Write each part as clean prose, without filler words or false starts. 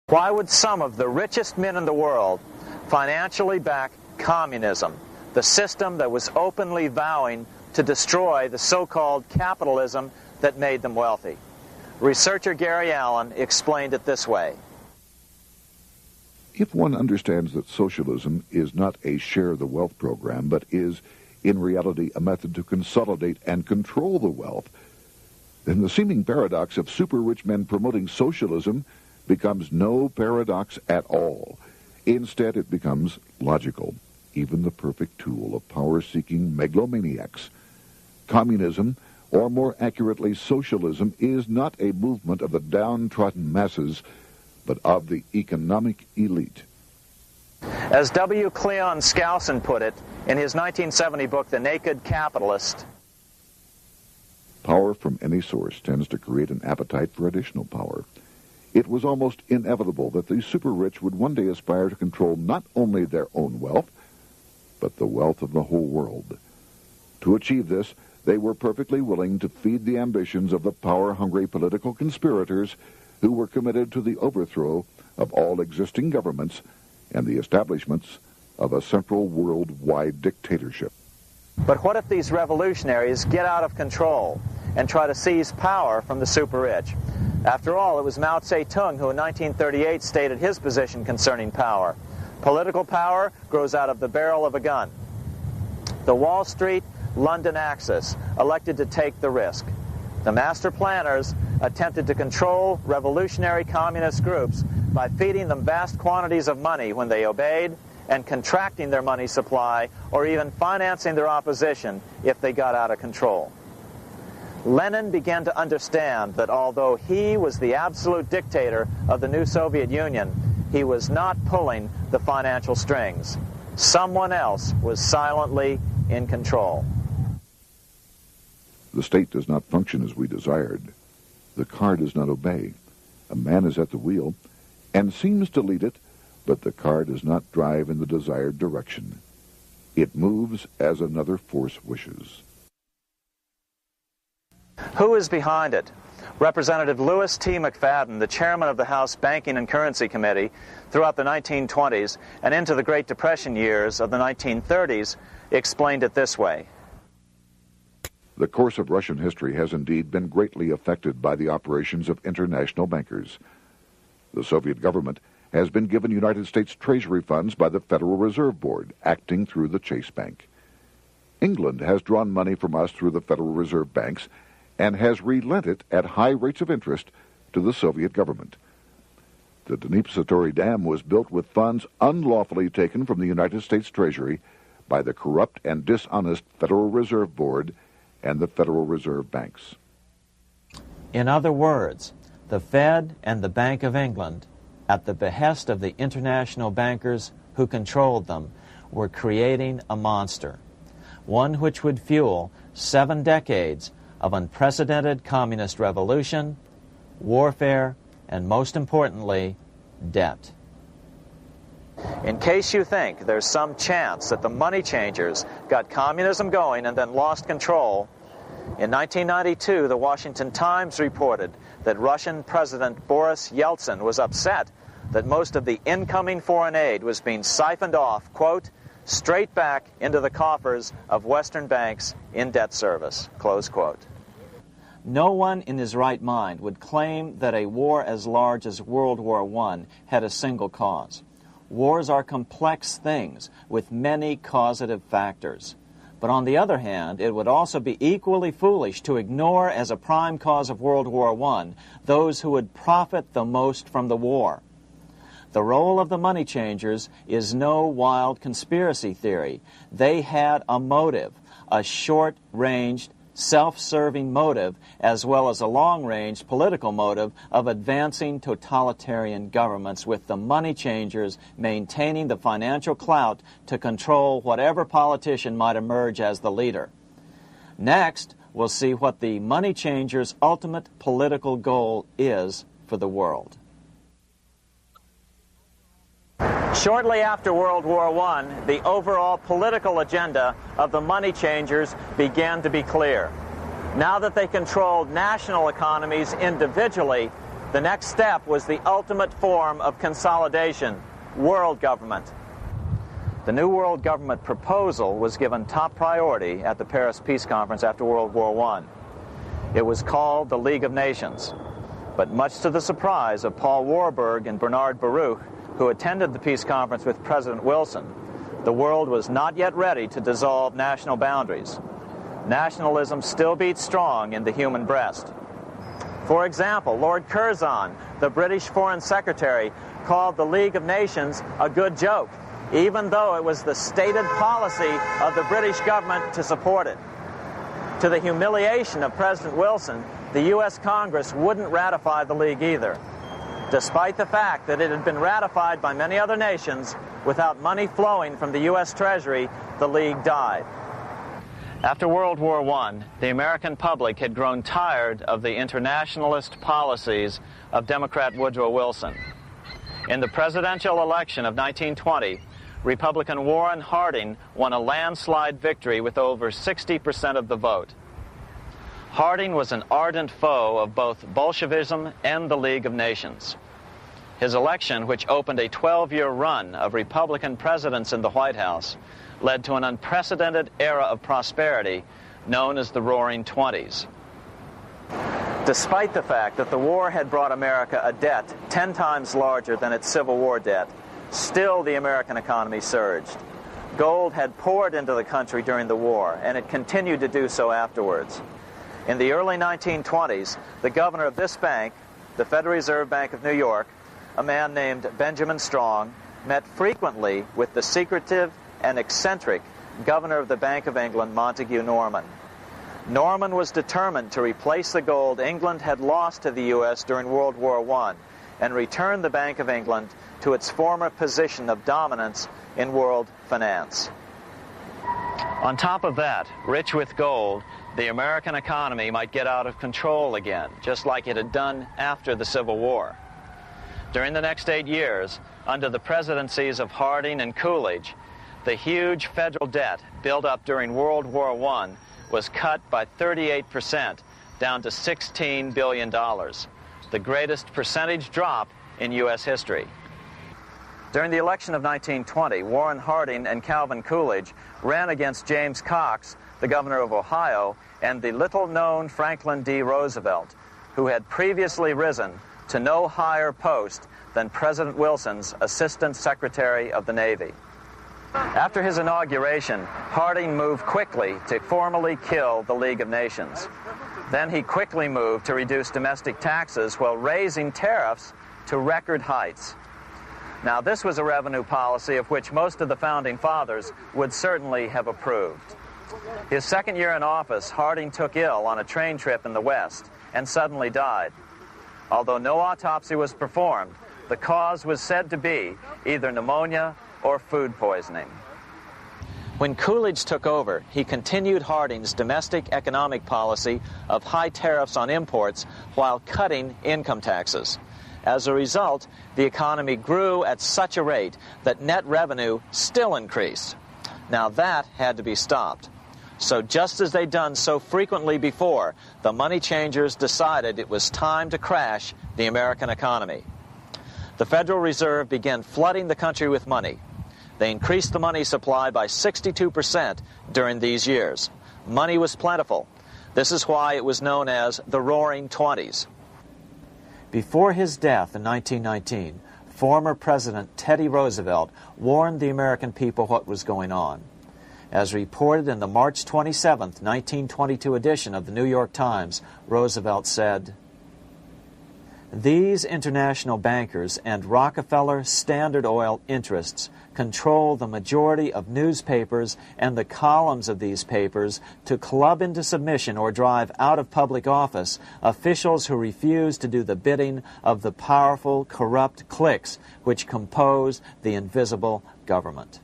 Why would some of the richest men in the world financially back communism, the system that was openly vowing to destroy the so-called capitalism that made them wealthy? Researcher Gary Allen explained it this way. If one understands that socialism is not a share the wealth program, but is, in reality, a method to consolidate and control the wealth, then the seeming paradox of super-rich men promoting socialism becomes no paradox at all. Instead, it becomes logical, even the perfect tool of power-seeking megalomaniacs. Communism, or more accurately socialism, is not a movement of the downtrodden masses, but of the economic elite. As W. Cleon Skousen put it in his 1970 book, The Naked Capitalist, power from any source tends to create an appetite for additional power. It was almost inevitable that the super-rich would one day aspire to control not only their own wealth, but the wealth of the whole world. To achieve this, they were perfectly willing to feed the ambitions of the power-hungry political conspirators who were committed to the overthrow of all existing governments and the establishments of a central worldwide dictatorship. But what if these revolutionaries get out of control and try to seize power from the super-rich? After all, it was Mao Zedong who in 1938 stated his position concerning power. Political power grows out of the barrel of a gun. The Wall Street, London axis elected to take the risk. The master planners attempted to control revolutionary communist groups by feeding them vast quantities of money when they obeyed, and contracting their money supply, or even financing their opposition if they got out of control. Lenin began to understand that although he was the absolute dictator of the new Soviet Union, he was not pulling the financial strings. Someone else was silently in control. The state does not function as we desired. The car does not obey. A man is at the wheel and seems to lead it, but the car does not drive in the desired direction. It moves as another force wishes. Who is behind it? Representative Louis T. McFadden, the chairman of the House Banking and Currency Committee throughout the 1920s and into the Great Depression years of the 1930s, explained it this way. The course of Russian history has indeed been greatly affected by the operations of international bankers. The Soviet government has been given United States Treasury funds by the Federal Reserve Board, acting through the Chase Bank. England has drawn money from us through the Federal Reserve banks and has relent it at high rates of interest to the Soviet government. The Dnipro Dam was built with funds unlawfully taken from the United States Treasury by the corrupt and dishonest Federal Reserve Board and the Federal Reserve banks. In other words, the Fed and the Bank of England, at the behest of the international bankers who controlled them, were creating a monster, one which would fuel 7 decades of unprecedented communist revolution, warfare, and most importantly, debt. In case you think there's some chance that the money changers got communism going and then lost control, in 1992, the Washington Times reported that Russian President Boris Yeltsin was upset that most of the incoming foreign aid was being siphoned off, quote, straight back into the coffers of Western banks in debt service, close quote. No one in his right mind would claim that a war as large as World War I had a single cause. Wars are complex things with many causative factors. But on the other hand, it would also be equally foolish to ignore as a prime cause of World War I those who would profit the most from the war. The role of the money changers is no wild conspiracy theory. They had a motive, a short-ranged, self-serving motive, as well as a long-range political motive of advancing totalitarian governments, with the money changers maintaining the financial clout to control whatever politician might emerge as the leader. Next, we'll see what the money changers' ultimate political goal is for the world. Shortly after World War I, the overall political agenda of the money changers began to be clear. Now that they controlled national economies individually, The next step was the ultimate form of consolidation, world government. The new world government proposal was given top priority at the Paris Peace Conference after World War I. It was called the League of Nations. But much to the surprise of Paul Warburg and Bernard Baruch, who attended the peace conference with President Wilson, the world was not yet ready to dissolve national boundaries. Nationalism still beats strong in the human breast. For example, Lord Curzon, the British Foreign Secretary, called the League of Nations a good joke, even though it was the stated policy of the British government to support it. To the humiliation of President Wilson, the U.S. Congress wouldn't ratify the League either, despite the fact that it had been ratified by many other nations. Without money flowing from the U.S. Treasury, the League died. After World War I, the American public had grown tired of the internationalist policies of Democrat Woodrow Wilson. In the presidential election of 1920, Republican Warren Harding won a landslide victory with over 60% of the vote. Harding was an ardent foe of both Bolshevism and the League of Nations. His election, which opened a 12-year run of Republican presidents in the White House, led to an unprecedented era of prosperity known as the Roaring Twenties. Despite the fact that the war had brought America a debt 10 times larger than its Civil War debt, still the American economy surged. Gold had poured into the country during the war, and it continued to do so afterwards. In the early 1920s, the governor of this bank, the Federal Reserve Bank of New York, a man named Benjamin Strong, met frequently with the secretive and eccentric governor of the Bank of England, Montague Norman. Norman was determined to replace the gold England had lost to the U.S. during World War I and return the Bank of England to its former position of dominance in world finance. On top of that, rich with gold, the American economy might get out of control again, just like it had done after the Civil War. During the next 8 years, under the presidencies of Harding and Coolidge, the huge federal debt built up during World War I was cut by 38%, down to $16 billion, the greatest percentage drop in U.S. history. During the election of 1920, Warren Harding and Calvin Coolidge ran against James Cox, the governor of Ohio, and the little-known Franklin D. Roosevelt, who had previously risen to no higher post than President Wilson's Assistant Secretary of the Navy. After his inauguration, Harding moved quickly to formally kill the League of Nations. Then he quickly moved to reduce domestic taxes while raising tariffs to record heights. Now, this was a revenue policy of which most of the Founding Fathers would certainly have approved. His second year in office, Harding took ill on a train trip in the West and suddenly died. Although no autopsy was performed, the cause was said to be either pneumonia or food poisoning. When Coolidge took over, he continued Harding's domestic economic policy of high tariffs on imports while cutting income taxes. As a result, the economy grew at such a rate that net revenue still increased. Now that had to be stopped. So just as they'd done so frequently before, the money changers decided it was time to crash the American economy. The Federal Reserve began flooding the country with money. They increased the money supply by 62% during these years. Money was plentiful. This is why it was known as the Roaring Twenties. Before his death in 1919, former President Teddy Roosevelt warned the American people what was going on. As reported in the March 27, 1922 edition of the New York Times, Roosevelt said, "These international bankers and Rockefeller Standard Oil interests control the majority of newspapers and the columns of these papers to club into submission or drive out of public office officials who refuse to do the bidding of the powerful, corrupt cliques which compose the invisible government."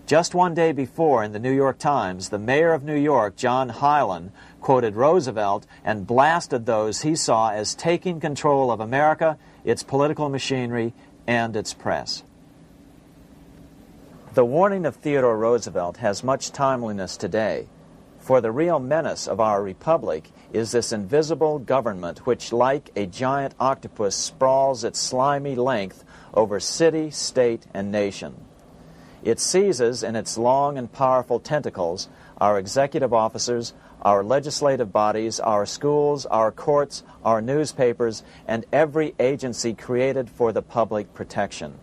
Just one day before, in the New York Times, the mayor of New York, John Hylan, quoted Roosevelt and blasted those he saw as taking control of America, its political machinery, and its press. The warning of Theodore Roosevelt has much timeliness today. For the real menace of our republic is this invisible government which, like a giant octopus, sprawls its slimy length over city, state, and nation. It seizes in its long and powerful tentacles our executive officers, our legislative bodies, our schools, our courts, our newspapers, and every agency created for the public protection.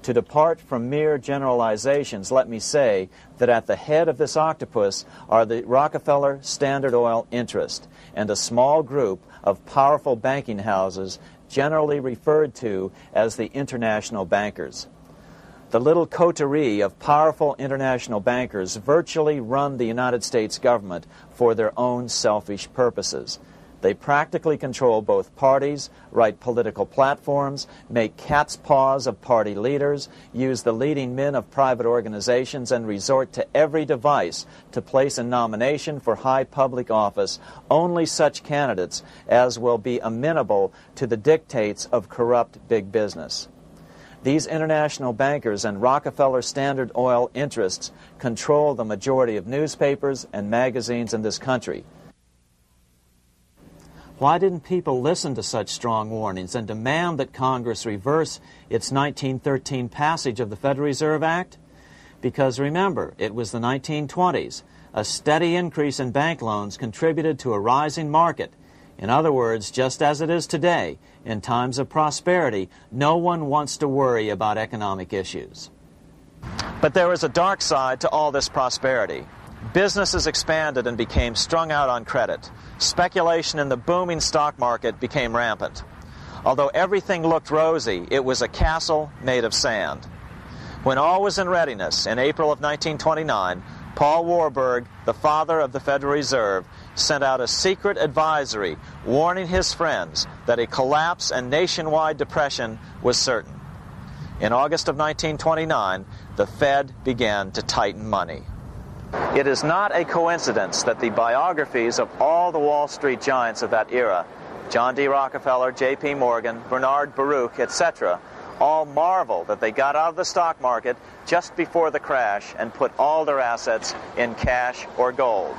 To depart from mere generalizations, let me say that at the head of this octopus are the Rockefeller Standard Oil interest and a small group of powerful banking houses generally referred to as the international bankers. The little coterie of powerful international bankers virtually run the United States government for their own selfish purposes. They practically control both parties, write political platforms, make cat's paws of party leaders, use the leading men of private organizations, and resort to every device to place in nomination for high public office only such candidates as will be amenable to the dictates of corrupt big business. These international bankers and Rockefeller Standard Oil interests control the majority of newspapers and magazines in this country. Why didn't people listen to such strong warnings and demand that Congress reverse its 1913 passage of the Federal Reserve Act? Because remember, it was the 1920s. A steady increase in bank loans contributed to a rising market. In other words, just as it is today, in times of prosperity, no one wants to worry about economic issues. But there was a dark side to all this prosperity. Businesses expanded and became strung out on credit. Speculation in the booming stock market became rampant. Although everything looked rosy, it was a castle made of sand. When all was in readiness, in April of 1929, Paul Warburg, the father of the Federal Reserve, sent out a secret advisory warning his friends that a collapse and nationwide depression was certain. In August of 1929, the Fed began to tighten money. It is not a coincidence that the biographies of all the Wall Street giants of that era, John D. Rockefeller, J.P. Morgan, Bernard Baruch, etc., all marvel that they got out of the stock market just before the crash and put all their assets in cash or gold.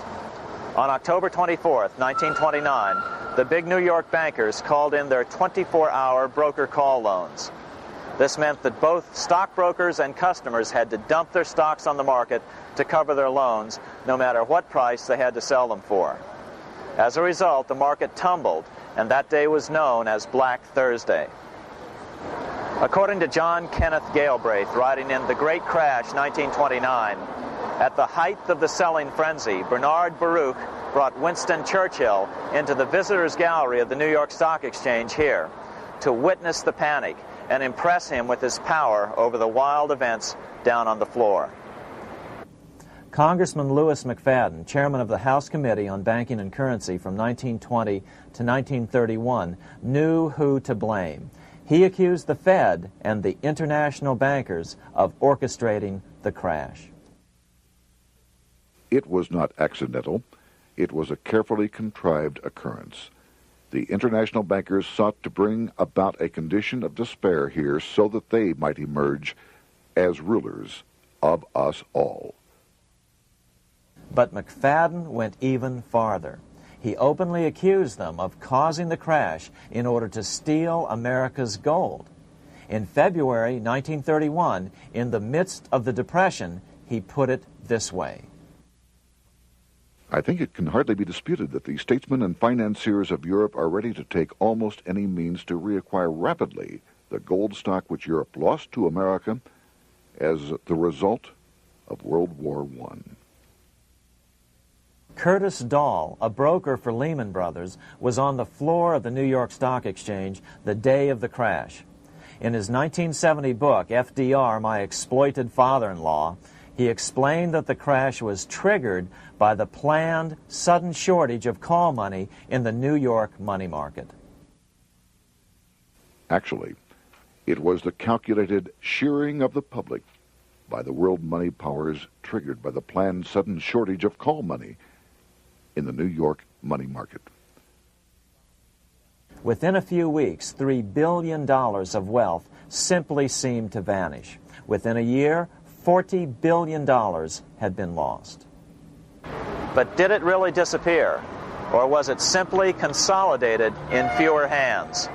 On October 24th, 1929, the big New York bankers called in their 24-hour broker call loans. This meant that both stockbrokers and customers had to dump their stocks on the market to cover their loans, no matter what price they had to sell them for. As a result, the market tumbled, and that day was known as Black Thursday. According to John Kenneth Galbraith, writing in The Great Crash, 1929, at the height of the selling frenzy, Bernard Baruch brought Winston Churchill into the visitors' gallery of the New York Stock Exchange here to witness the panic and impress him with his power over the wild events down on the floor. Congressman Louis McFadden, chairman of the House Committee on Banking and Currency from 1920 to 1931, knew who to blame. He accused the Fed and the international bankers of orchestrating the crash. It was not accidental. It was a carefully contrived occurrence. The international bankers sought to bring about a condition of despair here so that they might emerge as rulers of us all. But McFadden went even farther. He openly accused them of causing the crash in order to steal America's gold. In February 1931, in the midst of the Depression, he put it this way. I think it can hardly be disputed that the statesmen and financiers of Europe are ready to take almost any means to reacquire rapidly the gold stock which Europe lost to America as the result of World War I. Curtis Dahl, a broker for Lehman Brothers, was on the floor of the New York Stock Exchange the day of the crash. In his 1970 book, FDR, My Exploited Father-in-Law, he explained that the crash was triggered by the planned sudden shortage of call money in the New York money market. Actually, it was the calculated shearing of the public by the world money powers triggered by the planned sudden shortage of call money in the New York money market. Within a few weeks, $3 billion of wealth simply seemed to vanish. Within a year, $40 billion had been lost. But did it really disappear? Or was it simply consolidated in fewer hands?